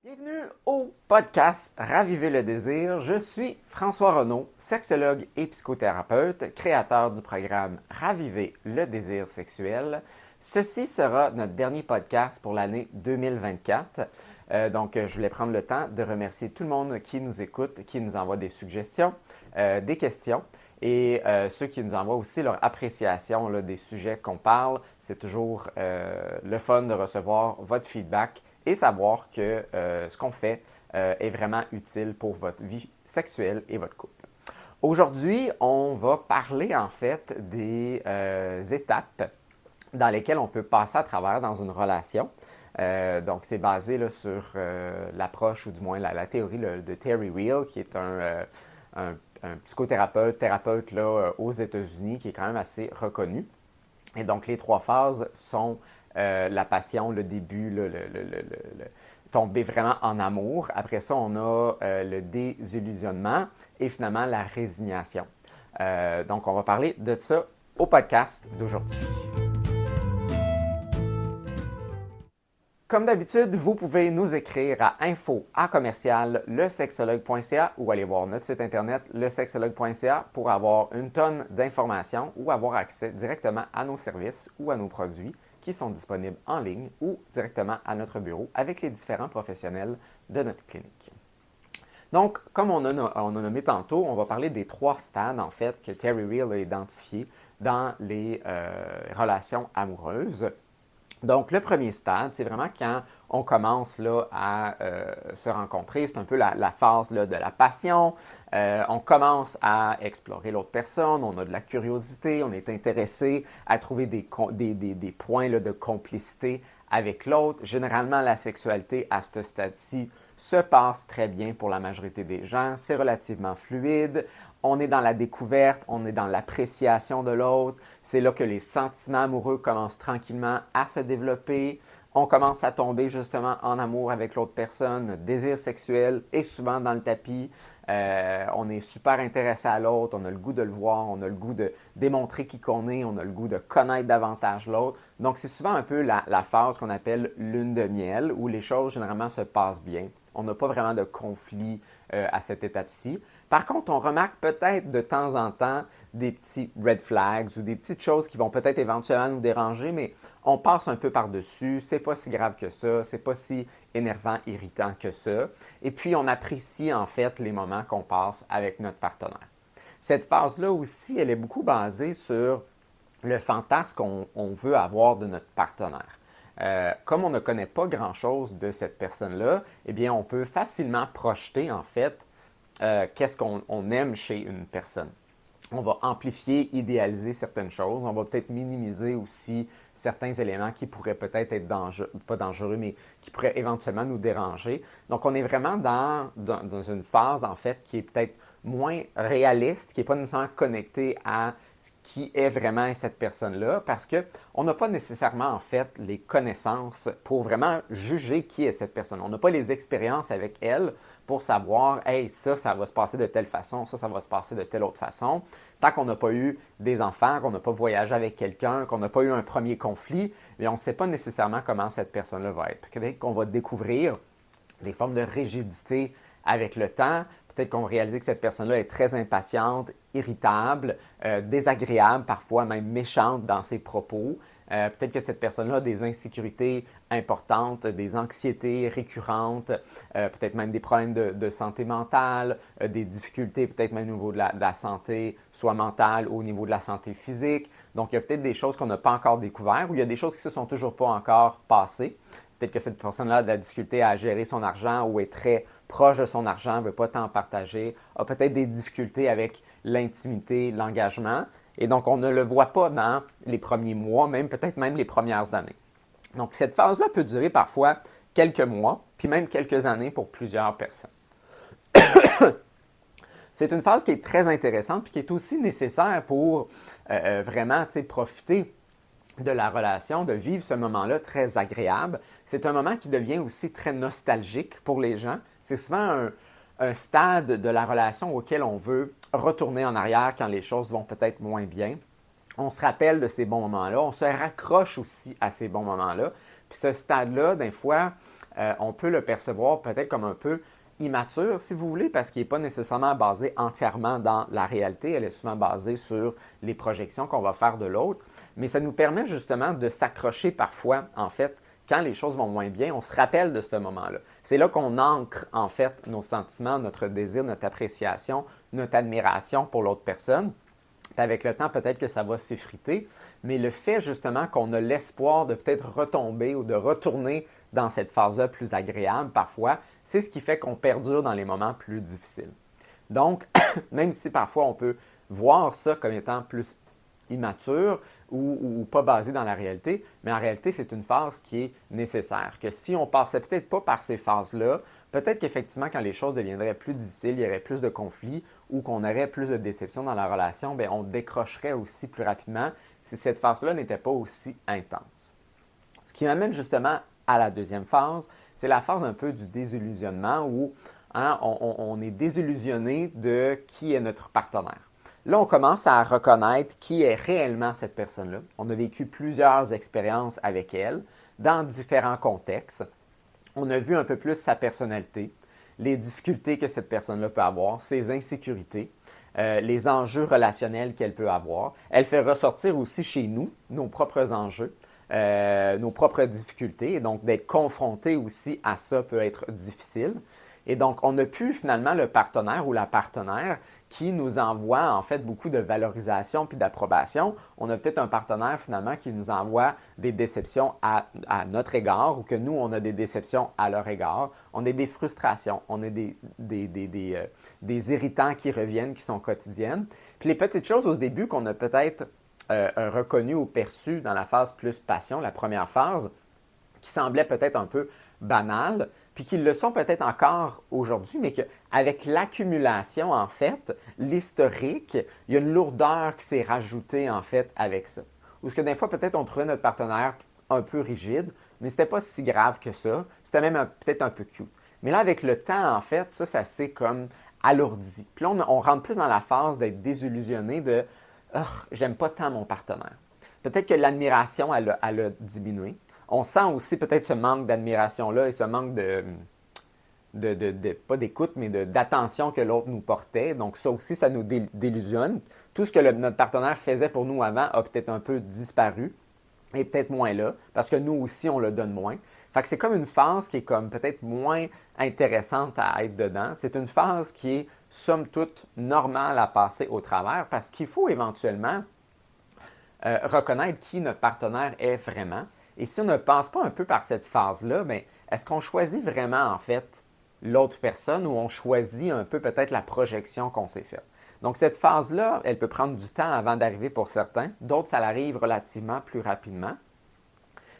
Bienvenue au podcast Raviver le désir. Je suis François Renaud, sexologue et psychothérapeute, créateur du programme Raviver le désir sexuel. Ceci sera notre dernier podcast pour l'année 2024. Donc, je voulais prendre le temps de remercier tout le monde qui nous écoute, qui nous envoie des suggestions, des questions et ceux qui nous envoient aussi leur appréciation là, des sujets qu'on parle. C'est toujours le fun de recevoir votre feedback et savoir que ce qu'on fait est vraiment utile pour votre vie sexuelle et votre couple. Aujourd'hui, on va parler en fait des étapes dans lesquelles on peut passer à travers dans une relation. Donc, c'est basé là, sur l'approche ou du moins la théorie là, de Terry Real, qui est un thérapeute là, aux États-Unis, qui est quand même assez reconnu. Et donc, les trois phases sont la passion, le début, tomber vraiment en amour. Après ça, on a le désillusionnement et finalement la résignation. Donc, on va parler de ça au podcast d'aujourd'hui. Comme d'habitude, vous pouvez nous écrire à info@lesexologue.ca ou aller voir notre site internet lesexologue.ca pour avoir une tonne d'informations ou avoir accès directement à nos services ou à nos produits qui sont disponibles en ligne ou directement à notre bureau avec les différents professionnels de notre clinique. Donc, comme on a nommé tantôt, on va parler des trois stades en fait que Terry Real a identifiés dans les relations amoureuses. Donc, le premier stade, c'est vraiment quand on commence là, à se rencontrer. C'est un peu la phase là, de la passion. On commence à explorer l'autre personne. On a de la curiosité. On est intéressé à trouver des points là, de complicité avec l'autre. Généralement, la sexualité à ce stade-ci se passe très bien pour la majorité des gens. C'est relativement fluide. On est dans la découverte, on est dans l'appréciation de l'autre. C'est là que les sentiments amoureux commencent tranquillement à se développer. On commence à tomber justement en amour avec l'autre personne. Notre désir sexuel est souvent dans le tapis. On est super intéressé à l'autre. On a le goût de le voir. On a le goût de démontrer qui qu'on est. On a le goût de connaître davantage l'autre. Donc, c'est souvent un peu la phase qu'on appelle lune de miel où les choses généralement se passent bien. On n'a pas vraiment de conflit à cette étape-ci. Par contre, on remarque peut-être de temps en temps des petits red flags ou des petites choses qui vont peut-être éventuellement nous déranger, mais on passe un peu par-dessus. C'est pas si grave que ça, c'est pas si énervant, irritant que ça. Et puis, on apprécie en fait les moments qu'on passe avec notre partenaire. Cette phase-là aussi, elle est beaucoup basée sur le fantasme qu'on veut avoir de notre partenaire. Comme on ne connaît pas grand-chose de cette personne-là, eh bien, on peut facilement projeter, en fait, qu'est-ce qu'on aime chez une personne. On va amplifier, idéaliser certaines choses. On va peut-être minimiser aussi certains éléments qui pourraient peut-être être pas dangereux, mais qui pourraient éventuellement nous déranger. Donc, on est vraiment dans une phase, en fait, qui est peut-être moins réaliste, qui n'est pas nécessairement connectée à ce qui est vraiment cette personne-là, parce qu'on n'a pas nécessairement, en fait, les connaissances pour vraiment juger qui est cette personne. On n'a pas les expériences avec elle pour savoir, hey, ça va se passer de telle façon, ça va se passer de telle autre façon. Tant qu'on n'a pas eu des enfants, qu'on n'a pas voyagé avec quelqu'un, qu'on n'a pas eu un premier conflit, mais on ne sait pas nécessairement comment cette personne-là va être. Peut-être qu'on va découvrir des formes de rigidité avec le temps. Peut-être qu'on va réaliser que cette personne-là est très impatiente, irritable, désagréable, parfois même méchante dans ses propos. Peut-être que cette personne-là a des insécurités importantes, des anxiétés récurrentes, peut-être même des problèmes de santé mentale, des difficultés peut-être même au niveau de la santé, soit mentale ou au niveau de la santé physique. Donc, il y a peut-être des choses qu'on n'a pas encore découvertes ou il y a des choses qui ne se sont toujours pas encore passées. Peut-être que cette personne-là a de la difficulté à gérer son argent ou est très proche de son argent, ne veut pas tant partager, a peut-être des difficultés avec l'intimité, l'engagement. Et donc, on ne le voit pas dans les premiers mois, même peut-être même les premières années. Donc, cette phase-là peut durer parfois quelques mois, puis même quelques années pour plusieurs personnes. C'est une phase qui est très intéressante, puis qui est aussi nécessaire pour vraiment profiter de la relation, de vivre ce moment-là très agréable. C'est un moment qui devient aussi très nostalgique pour les gens. C'est souvent un stade de la relation auquel on veut retourner en arrière quand les choses vont peut-être moins bien. On se rappelle de ces bons moments-là, on se raccroche aussi à ces bons moments-là. Puis ce stade-là, des fois, on peut le percevoir peut-être comme un peu immature, si vous voulez, parce qu'il n'est pas nécessairement basé entièrement dans la réalité. Elle est souvent basée sur les projections qu'on va faire de l'autre. Mais ça nous permet justement de s'accrocher parfois, en fait, quand les choses vont moins bien, on se rappelle de ce moment-là. C'est là qu'on ancre, en fait, nos sentiments, notre désir, notre appréciation, notre admiration pour l'autre personne. Puis avec le temps, peut-être que ça va s'effriter, mais le fait justement qu'on a l'espoir de peut-être retomber ou de retourner dans cette phase-là plus agréable parfois, c'est ce qui fait qu'on perdure dans les moments plus difficiles. Donc, même si parfois on peut voir ça comme étant plus immature ou pas basé dans la réalité, mais en réalité, c'est une phase qui est nécessaire. Que si on passait peut-être pas par ces phases-là, peut-être qu'effectivement, quand les choses deviendraient plus difficiles, il y aurait plus de conflits ou qu'on aurait plus de déceptions dans la relation, bien, on décrocherait aussi plus rapidement si cette phase-là n'était pas aussi intense. Ce qui m'amène justement à la deuxième phase, c'est la phase un peu du désillusionnement où on est désillusionné de qui est notre partenaire. Là, on commence à reconnaître qui est réellement cette personne-là. On a vécu plusieurs expériences avec elle dans différents contextes. On a vu un peu plus sa personnalité, les difficultés que cette personne-là peut avoir, ses insécurités, les enjeux relationnels qu'elle peut avoir. Elle fait ressortir aussi chez nous nos propres enjeux, nos propres difficultés. Et donc, d'être confronté aussi à ça peut être difficile. Et donc, on a pu finalement le partenaire ou la partenaire qui nous envoie en fait beaucoup de valorisation puis d'approbation. On a peut-être un partenaire finalement qui nous envoie des déceptions à notre égard ou que nous, on a des déceptions à leur égard. On a des frustrations, on a des irritants qui reviennent, qui sont quotidiennes. Puis les petites choses au début qu'on a peut-être reconnues ou perçues dans la phase plus passion, la première phase, qui semblait peut-être un peu banales, puis qu'ils le sont peut-être encore aujourd'hui, mais qu'avec l'accumulation, en fait, l'historique, il y a une lourdeur qui s'est rajoutée, en fait, avec ça. Ou ce que des fois, peut-être, on trouvait notre partenaire un peu rigide, mais c'était pas si grave que ça. C'était même peut-être un peu cute. Mais là, avec le temps, en fait, ça s'est comme alourdi. Puis là, on rentre plus dans la phase d'être désillusionné de oh, « j'aime pas tant mon partenaire ». Peut-être que l'admiration, elle a diminué. On sent aussi peut-être ce manque d'admiration-là et ce manque pas d'écoute, mais d'attention que l'autre nous portait. Donc ça aussi, ça nous délusionne. Tout ce que notre partenaire faisait pour nous avant a peut-être un peu disparu et peut-être moins là, parce que nous aussi, on le donne moins. Fait que c'est comme une phase qui est comme peut-être moins intéressante à être dedans. C'est une phase qui est, somme toute, normale à passer au travers parce qu'il faut éventuellement reconnaître qui notre partenaire est vraiment. Et si on ne passe pas un peu par cette phase-là, bien, est-ce qu'on choisit vraiment, en fait, l'autre personne ou on choisit un peu peut-être la projection qu'on s'est faite? Donc, cette phase-là, elle peut prendre du temps avant d'arriver pour certains. D'autres, ça arrive relativement plus rapidement.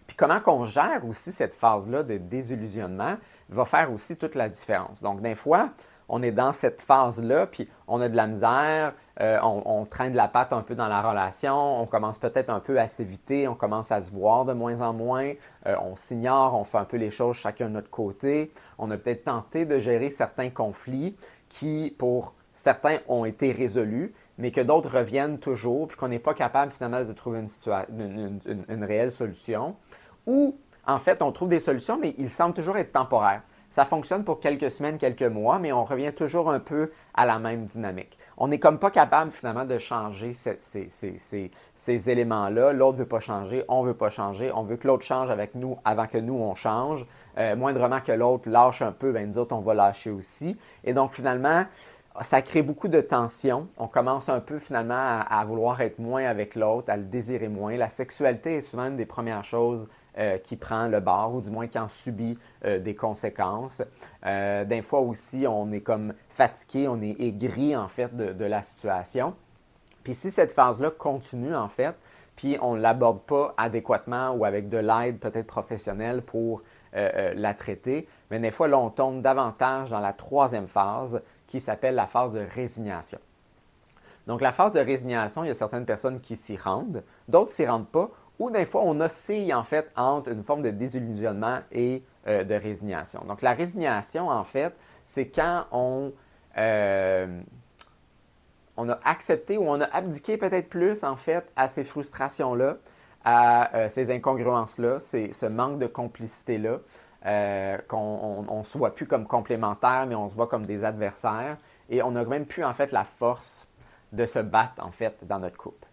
Puis comment qu'on gère aussi cette phase-là de désillusionnement va faire aussi toute la différence. Donc, des fois, on est dans cette phase-là, puis on a de la misère, on traîne de la patte un peu dans la relation, on commence peut-être un peu à s'éviter, on commence à se voir de moins en moins, on s'ignore, on fait un peu les choses chacun de notre côté. On a peut-être tenté de gérer certains conflits qui, pour certains, ont été résolus, mais que d'autres reviennent toujours, puis qu'on n'est pas capable finalement de trouver une réelle solution. Ou, en fait, on trouve des solutions, mais ils semblent toujours être temporaires. Ça fonctionne pour quelques semaines, quelques mois, mais on revient toujours un peu à la même dynamique. On n'est comme pas capable finalement de changer ces éléments-là. L'autre ne veut pas changer, on ne veut pas changer, on veut que l'autre change avec nous avant que nous, on change. Moindrement que l'autre lâche un peu, bien nous autres, on va lâcher aussi. Et donc finalement, ça crée beaucoup de tension. On commence un peu finalement à vouloir être moins avec l'autre, à le désirer moins. La sexualité est souvent une des premières choses qui prend le bord ou du moins qui en subit des conséquences. Des fois aussi, on est comme fatigué, on est aigri en fait de la situation. Puis si cette phase-là continue en fait, puis on ne l'aborde pas adéquatement ou avec de l'aide peut-être professionnelle pour la traiter, mais des fois là, on tombe davantage dans la troisième phase qui s'appelle la phase de résignation. Donc la phase de résignation, il y a certaines personnes qui s'y rendent, d'autres ne s'y rendent pas, ou des fois, on oscille en fait entre une forme de désillusionnement et de résignation. Donc, la résignation, en fait, c'est quand on a accepté ou on a abdiqué peut-être plus, en fait, à ces frustrations-là, à ces incongruences-là, ce manque de complicité-là, qu'on ne se voit plus comme complémentaires, mais on se voit comme des adversaires. Et on n'a même plus, en fait, la force de se battre, en fait, dans notre couple.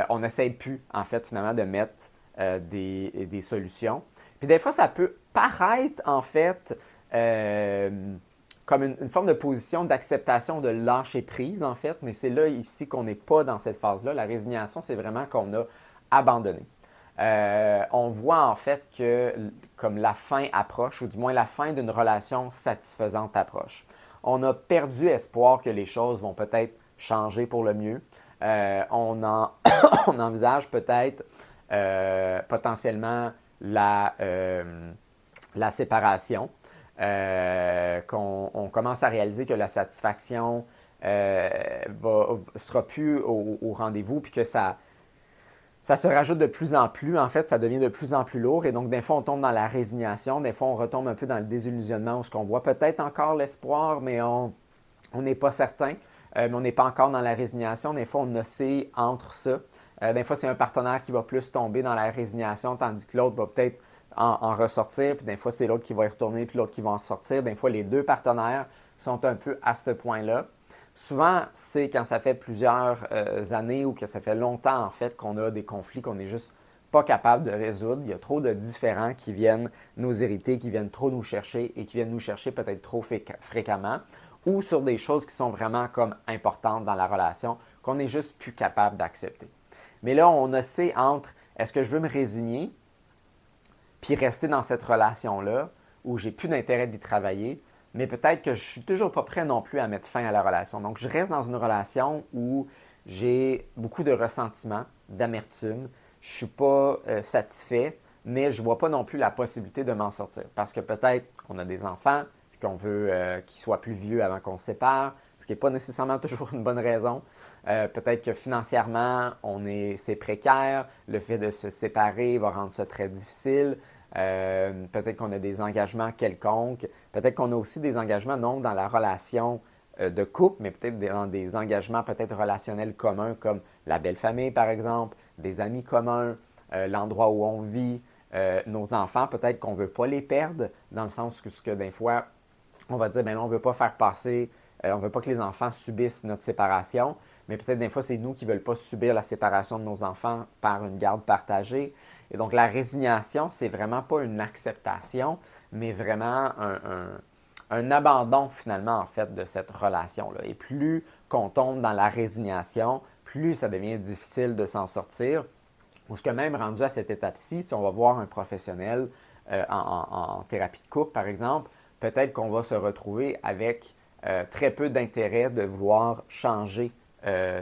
On n'essaie plus, en fait, finalement, de mettre des solutions. Puis des fois, ça peut paraître, en fait, comme une forme de position d'acceptation de lâcher prise, en fait, mais c'est là, ici, qu'on n'est pas dans cette phase-là. La résignation, c'est vraiment qu'on a abandonné. On voit, en fait, que comme la fin approche, ou du moins la fin d'une relation satisfaisante approche. On a perdu espoir que les choses vont peut-être changer pour le mieux. On envisage peut-être potentiellement la séparation. Qu'on commence à réaliser que la satisfaction sera plus au rendez-vous, puis que ça se rajoute de plus en plus. En fait, ça devient de plus en plus lourd. Et donc, des fois, on tombe dans la résignation. Des fois, on retombe un peu dans le désillusionnement, où on voit peut-être encore l'espoir, mais on n'est pas certain. Mais on n'est pas encore dans la résignation. Des fois, on oscille entre ça. Des fois, c'est un partenaire qui va plus tomber dans la résignation, tandis que l'autre va peut-être en ressortir. Puis des fois, c'est l'autre qui va y retourner, puis l'autre qui va en sortir. Des fois, les deux partenaires sont un peu à ce point-là. Souvent, c'est quand ça fait plusieurs années ou que ça fait longtemps, en fait, qu'on a des conflits qu'on n'est juste pas capable de résoudre. Il y a trop de différends qui viennent nous irriter, qui viennent trop nous chercher et qui viennent nous chercher peut-être trop fréquemment, ou sur des choses qui sont vraiment comme importantes dans la relation qu'on n'est juste plus capable d'accepter. Mais là, on oscille entre est-ce que je veux me résigner puis rester dans cette relation-là où j'ai plus d'intérêt d'y travailler, mais peut-être que je suis toujours pas prêt non plus à mettre fin à la relation. Donc, je reste dans une relation où j'ai beaucoup de ressentiment, d'amertume, je ne suis pas satisfait, mais je ne vois pas non plus la possibilité de m'en sortir. Parce que peut-être qu'on a des enfants, puis qu'on veut qu'ils soient plus vieux avant qu'on se sépare, ce qui n'est pas nécessairement toujours une bonne raison. Peut-être que financièrement, c'est précaire, le fait de se séparer va rendre ça très difficile. Peut-être qu'on a des engagements quelconques. Peut-être qu'on a aussi des engagements non dans la relation de couple, mais peut-être dans des engagements peut-être relationnels communs comme la belle famille, par exemple, des amis communs, l'endroit où on vit, nos enfants, peut-être qu'on ne veut pas les perdre, dans le sens que des fois, on va dire, bien on ne veut pas faire passer, on ne veut pas que les enfants subissent notre séparation, mais peut-être des fois, c'est nous qui ne veulent pas subir la séparation de nos enfants par une garde partagée. Et donc, la résignation, c'est vraiment pas une acceptation, mais vraiment un abandon finalement, en fait, de cette relation-là. Et plus qu'on tombe dans la résignation, plus ça devient difficile de s'en sortir. Ou ce que même rendu à cette étape-ci, si on va voir un professionnel en thérapie de couple, par exemple, peut-être qu'on va se retrouver avec très peu d'intérêt de vouloir changer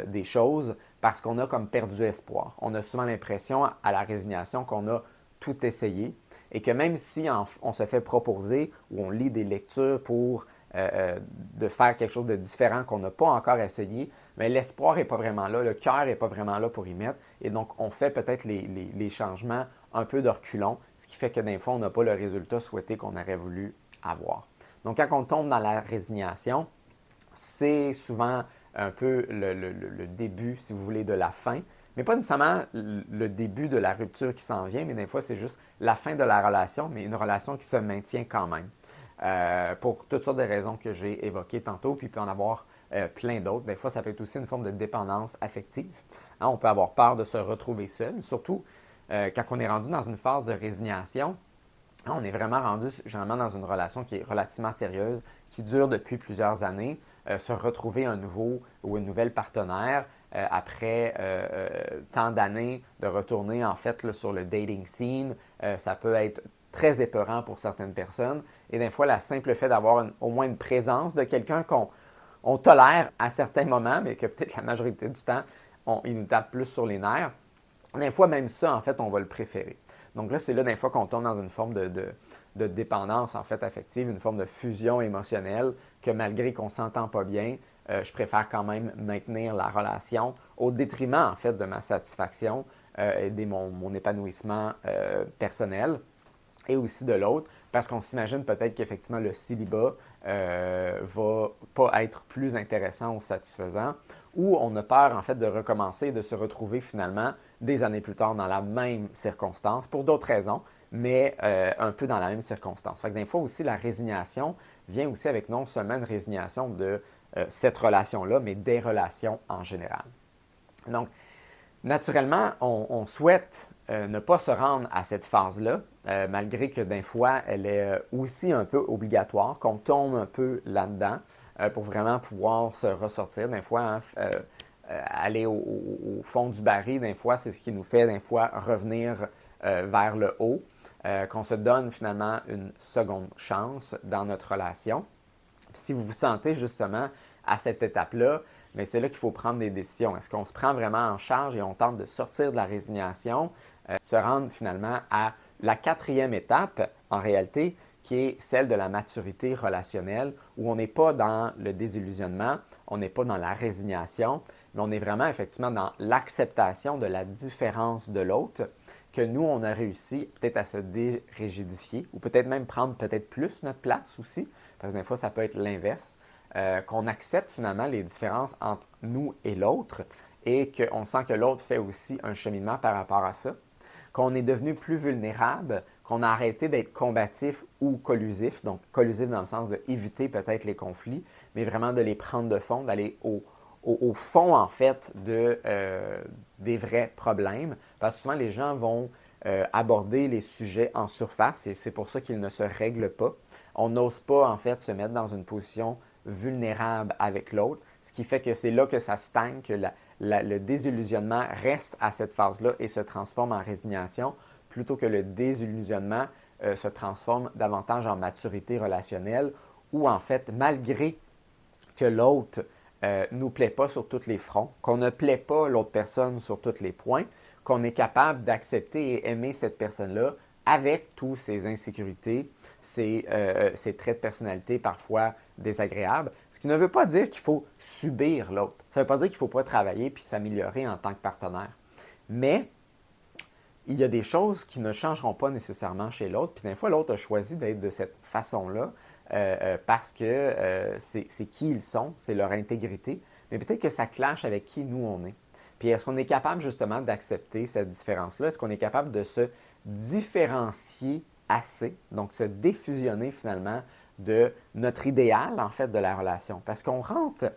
des choses parce qu'on a comme perdu espoir. On a souvent l'impression à la résignation qu'on a tout essayé et que même si on se fait proposer ou on lit des lectures pour de faire quelque chose de différent qu'on n'a pas encore essayé, mais l'espoir n'est pas vraiment là, le cœur n'est pas vraiment là pour y mettre et donc on fait peut-être les changements un peu de reculons, ce qui fait que des fois on n'a pas le résultat souhaité qu'on aurait voulu avoir. Donc quand on tombe dans la résignation, c'est souvent un peu le début, si vous voulez, de la fin, mais pas nécessairement le début de la rupture qui s'en vient, mais des fois, c'est juste la fin de la relation, mais une relation qui se maintient quand même. Pour toutes sortes de raisons que j'ai évoquées tantôt, puis il peut en avoir plein d'autres. Des fois, ça peut être aussi une forme de dépendance affective. Hein, on peut avoir peur de se retrouver seul, surtout quand on est rendu dans une phase de résignation. On est vraiment rendu généralement dans une relation qui est relativement sérieuse, qui dure depuis plusieurs années. Se retrouver un nouveau ou une nouvelle partenaire après tant d'années de retourner en fait là, sur le dating scene, ça peut être très épeurant pour certaines personnes. Et des fois, le simple fait d'avoir au moins une présence de quelqu'un qu'on tolère à certains moments, mais que peut-être la majorité du temps, il nous tape plus sur les nerfs. Des fois, même ça, en fait, on va le préférer. Donc là, c'est là, des fois, qu'on tombe dans une forme de dépendance, en fait, affective, une forme de fusion émotionnelle que malgré qu'on ne s'entend pas bien, je préfère quand même maintenir la relation au détriment, en fait, de ma satisfaction et de mon épanouissement personnel et aussi de l'autre, parce qu'on s'imagine peut-être qu'effectivement, le célibat va pas être plus intéressant ou satisfaisant, ou on a peur, en fait, de recommencer et de se retrouver finalement des années plus tard dans la même circonstance pour d'autres raisons, mais un peu dans la même circonstance. Fait que des fois aussi, la résignation vient aussi avec non seulement une résignation de cette relation-là, mais des relations en général. Donc, naturellement, on souhaite ne pas se rendre à cette phase-là, malgré que des fois, elle est aussi un peu obligatoire, qu'on tombe un peu là-dedans pour vraiment pouvoir se ressortir. Des fois, aller au fond du baril, des fois, c'est ce qui nous fait, des fois, revenir vers le haut, qu'on se donne finalement une seconde chance dans notre relation. Puis si vous vous sentez justement à cette étape-là, mais c'est là qu'il faut prendre des décisions. Est-ce qu'on se prend vraiment en charge et on tente de sortir de la résignation, se rendre finalement à la quatrième étape, en réalité, qui est celle de la maturité relationnelle, où on n'est pas dans le désillusionnement, on n'est pas dans la résignation, mais on est vraiment effectivement dans l'acceptation de la différence de l'autre, que nous, on a réussi peut-être à se dérigidifier, ou peut-être même prendre peut-être plus notre place aussi, parce que des fois, ça peut être l'inverse. Qu'on accepte finalement les différences entre nous et l'autre et qu'on sent que l'autre fait aussi un cheminement par rapport à ça, qu'on est devenu plus vulnérable, qu'on a arrêté d'être combatif ou collusif, donc collusif dans le sens d'éviter peut-être les conflits, mais vraiment de les prendre de fond, d'aller au fond en fait des vrais problèmes, parce que souvent les gens vont aborder les sujets en surface et c'est pour ça qu'ils ne se règlent pas. On n'ose pas en fait se mettre dans une position vulnérable avec l'autre, ce qui fait que c'est là que ça stagne, que le désillusionnement reste à cette phase-là et se transforme en résignation, plutôt que le désillusionnement se transforme davantage en maturité relationnelle, où en fait, malgré que l'autre nous plaît pas sur tous les fronts, qu'on ne plaît pas l'autre personne sur tous les points, qu'on est capable d'accepter et aimer cette personne-là avec tous ses insécurités, ses traits de personnalité parfois désagréables, ce qui ne veut pas dire qu'il faut subir l'autre. Ça ne veut pas dire qu'il ne faut pas travailler puis s'améliorer en tant que partenaire. Mais il y a des choses qui ne changeront pas nécessairement chez l'autre, puis des fois, l'autre a choisi d'être de cette façon-là parce que c'est qui ils sont, c'est leur intégrité, mais peut-être que ça clash avec qui nous on est. Puis est-ce qu'on est capable justement d'accepter cette différence-là? Est-ce qu'on est capable de se différencier assez, donc se défusionner finalement de notre idéal en fait de la relation? Parce qu'on rentre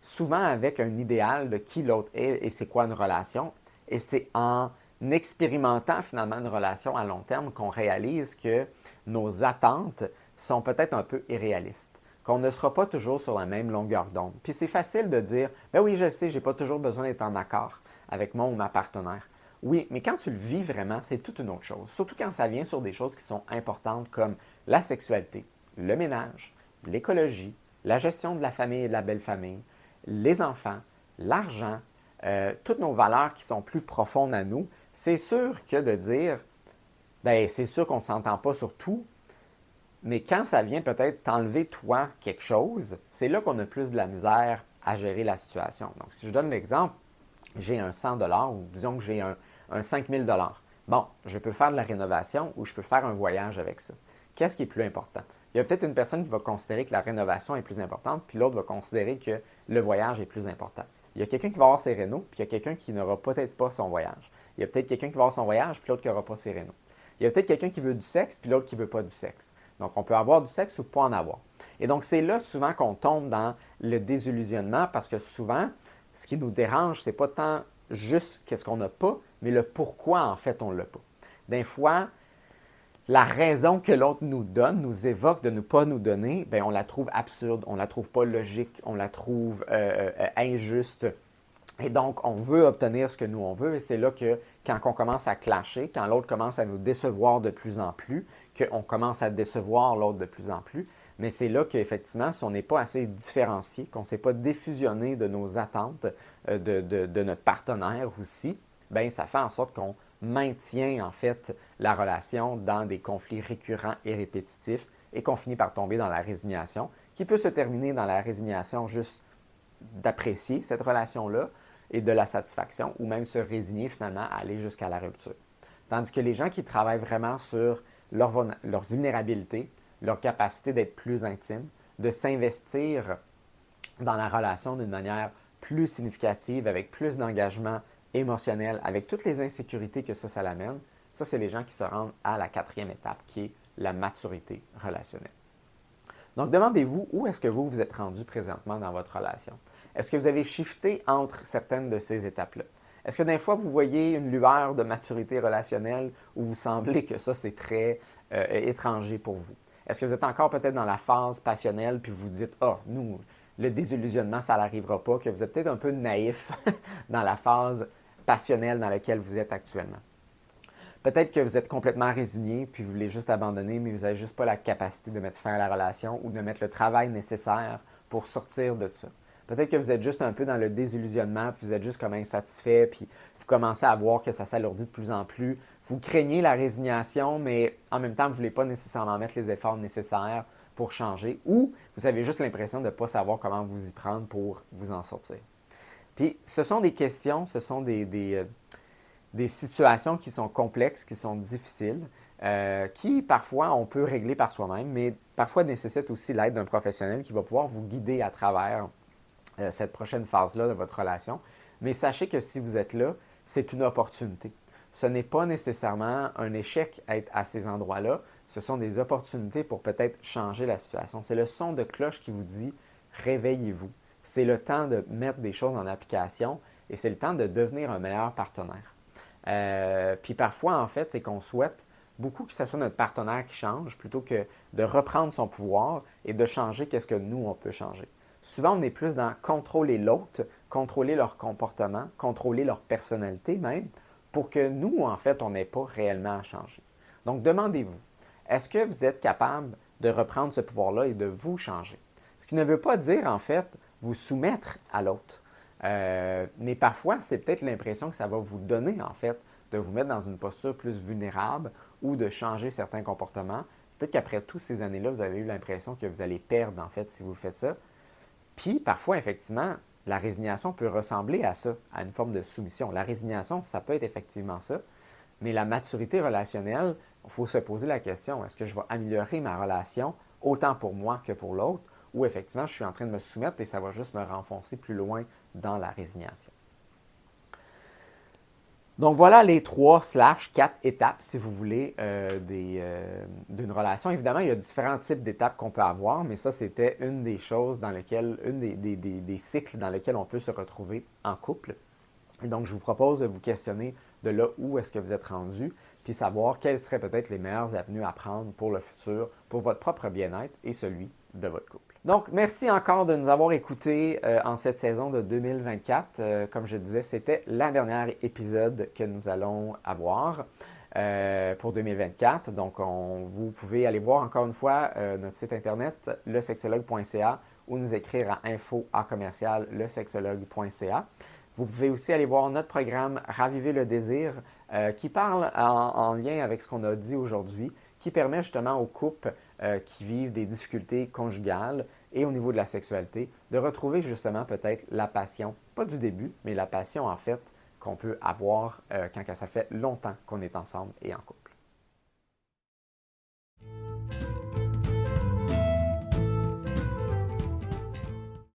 souvent avec un idéal de qui l'autre est et c'est quoi une relation, et c'est en expérimentant finalement une relation à long terme qu'on réalise que nos attentes sont peut-être un peu irréalistes, qu'on ne sera pas toujours sur la même longueur d'onde. Puis c'est facile de dire, ben oui, je sais, j'ai pas toujours besoin d'être en accord avec mon ou ma partenaire. Oui, mais quand tu le vis vraiment, c'est toute une autre chose. Surtout quand ça vient sur des choses qui sont importantes comme la sexualité, le ménage, l'écologie, la gestion de la famille et de la belle famille, les enfants, l'argent, toutes nos valeurs qui sont plus profondes à nous. C'est sûr que de dire, ben c'est sûr qu'on ne s'entend pas sur tout, mais quand ça vient peut-être t'enlever toi quelque chose, c'est là qu'on a plus de la misère à gérer la situation. Donc, si je donne l'exemple, j'ai un 100 ou disons que j'ai un 5 000 bon, je peux faire de la rénovation ou je peux faire un voyage avec ça. Qu'est-ce qui est plus important? Il y a peut-être une personne qui va considérer que la rénovation est plus importante, puis l'autre va considérer que le voyage est plus important. Il y a quelqu'un qui va avoir ses rénaux, puis il y a quelqu'un qui n'aura peut-être pas son voyage. Il y a peut-être quelqu'un qui va avoir son voyage, puis l'autre qui n'aura pas ses rénaux. Il y a peut-être quelqu'un qui veut du sexe, puis l'autre qui ne veut pas du sexe. Donc, on peut avoir du sexe ou pas en avoir. Et donc, c'est là souvent qu'on tombe dans le désillusionnement parce que souvent, ce qui nous dérange, c'est pas tant juste qu'est-ce qu'on n'a pas, mais le pourquoi, en fait, on ne l'a pas. Des fois, la raison que l'autre nous donne, nous évoque de ne pas nous donner, bien, on la trouve absurde, on ne la trouve pas logique, on la trouve injuste. Et donc, on veut obtenir ce que nous, on veut. Et c'est là que, quand on commence à clasher, quand l'autre commence à nous décevoir de plus en plus, qu'on commence à décevoir l'autre de plus en plus, mais c'est là qu'effectivement, si on n'est pas assez différencié, qu'on ne s'est pas défusionné de nos attentes de notre partenaire aussi, bien, ça fait en sorte qu'on maintient en fait la relation dans des conflits récurrents et répétitifs et qu'on finit par tomber dans la résignation, qui peut se terminer dans la résignation juste d'apprécier cette relation-là et de la satisfaction, ou même se résigner finalement à aller jusqu'à la rupture. Tandis que les gens qui travaillent vraiment sur leur vulnérabilité, leur capacité d'être plus intime, de s'investir dans la relation d'une manière plus significative, avec plus d'engagement émotionnel, avec toutes les insécurités que ça l'amène, Ça, c'est les gens qui se rendent à la quatrième étape, qui est la maturité relationnelle. Donc, demandez-vous où est-ce que vous vous êtes rendu présentement dans votre relation. Est-ce que vous avez shifté entre certaines de ces étapes-là? Est-ce que des fois, vous voyez une lueur de maturité relationnelle où vous semblez que ça, c'est très étranger pour vous? Est-ce que vous êtes encore peut-être dans la phase passionnelle puis vous dites « Ah, nous, le désillusionnement, ça n'arrivera pas », que vous êtes peut-être un peu naïf dans la phase passionnelle dans laquelle vous êtes actuellement? Peut-être que vous êtes complètement résigné puis vous voulez juste abandonner, mais vous n'avez juste pas la capacité de mettre fin à la relation ou de mettre le travail nécessaire pour sortir de ça. Peut-être que vous êtes juste un peu dans le désillusionnement, puis vous êtes juste comme insatisfait, puis vous commencez à voir que ça s'alourdit de plus en plus. Vous craignez la résignation, mais en même temps, vous ne voulez pas nécessairement mettre les efforts nécessaires pour changer, ou vous avez juste l'impression de ne pas savoir comment vous y prendre pour vous en sortir. Puis, ce sont des questions, ce sont des situations qui sont complexes, qui sont difficiles, qui parfois on peut régler par soi-même, mais parfois nécessitent aussi l'aide d'un professionnel qui va pouvoir vous guider à travers cette prochaine phase-là de votre relation. Mais sachez que si vous êtes là, c'est une opportunité. Ce n'est pas nécessairement un échec à être à ces endroits-là. Ce sont des opportunités pour peut-être changer la situation. C'est le son de cloche qui vous dit « réveillez-vous ». C'est le temps de mettre des choses en application et c'est le temps de devenir un meilleur partenaire. Puis parfois, en fait, c'est qu'on souhaite beaucoup que ce soit notre partenaire qui change plutôt que de reprendre son pouvoir et de changer qu'est-ce que nous, on peut changer. Souvent, on est plus dans contrôler l'autre, contrôler leur comportement, contrôler leur personnalité même, pour que nous, en fait, on n'ait pas réellement à changer. Donc, demandez-vous, est-ce que vous êtes capable de reprendre ce pouvoir-là et de vous changer? Ce qui ne veut pas dire, en fait, vous soumettre à l'autre. Mais parfois, c'est peut-être l'impression que ça va vous donner, en fait, de vous mettre dans une posture plus vulnérable ou de changer certains comportements. Peut-être qu'après toutes ces années-là, vous avez eu l'impression que vous allez perdre, en fait, si vous faites ça. Puis, parfois, effectivement, la résignation peut ressembler à ça, à une forme de soumission. La résignation, ça peut être effectivement ça, mais la maturité relationnelle, il faut se poser la question, est-ce que je vais améliorer ma relation autant pour moi que pour l'autre, ou effectivement, je suis en train de me soumettre et ça va juste me renfoncer plus loin dans la résignation. Donc voilà les 3/4 étapes, si vous voulez, d'une relation. Évidemment, il y a différents types d'étapes qu'on peut avoir, mais ça, c'était une des choses dans lesquelles, des cycles dans lesquels on peut se retrouver en couple. Et donc, je vous propose de vous questionner de là où est-ce que vous êtes rendu, puis savoir quelles seraient peut-être les meilleures avenues à prendre pour le futur, pour votre propre bien-être et celui de votre couple. Donc, merci encore de nous avoir écoutés en cette saison de 2024. Comme je disais, c'était la dernière épisode que nous allons avoir pour 2024. Donc, vous pouvez aller voir encore une fois notre site internet, lesexologue.ca, ou nous écrire à info@lesexologue.ca. Vous pouvez aussi aller voir notre programme Raviver le désir qui parle en lien avec ce qu'on a dit aujourd'hui, qui permet justement aux couples qui vivent des difficultés conjugales et au niveau de la sexualité, de retrouver justement peut-être la passion, pas du début, mais la passion en fait qu'on peut avoir quand ça fait longtemps qu'on est ensemble et en couple.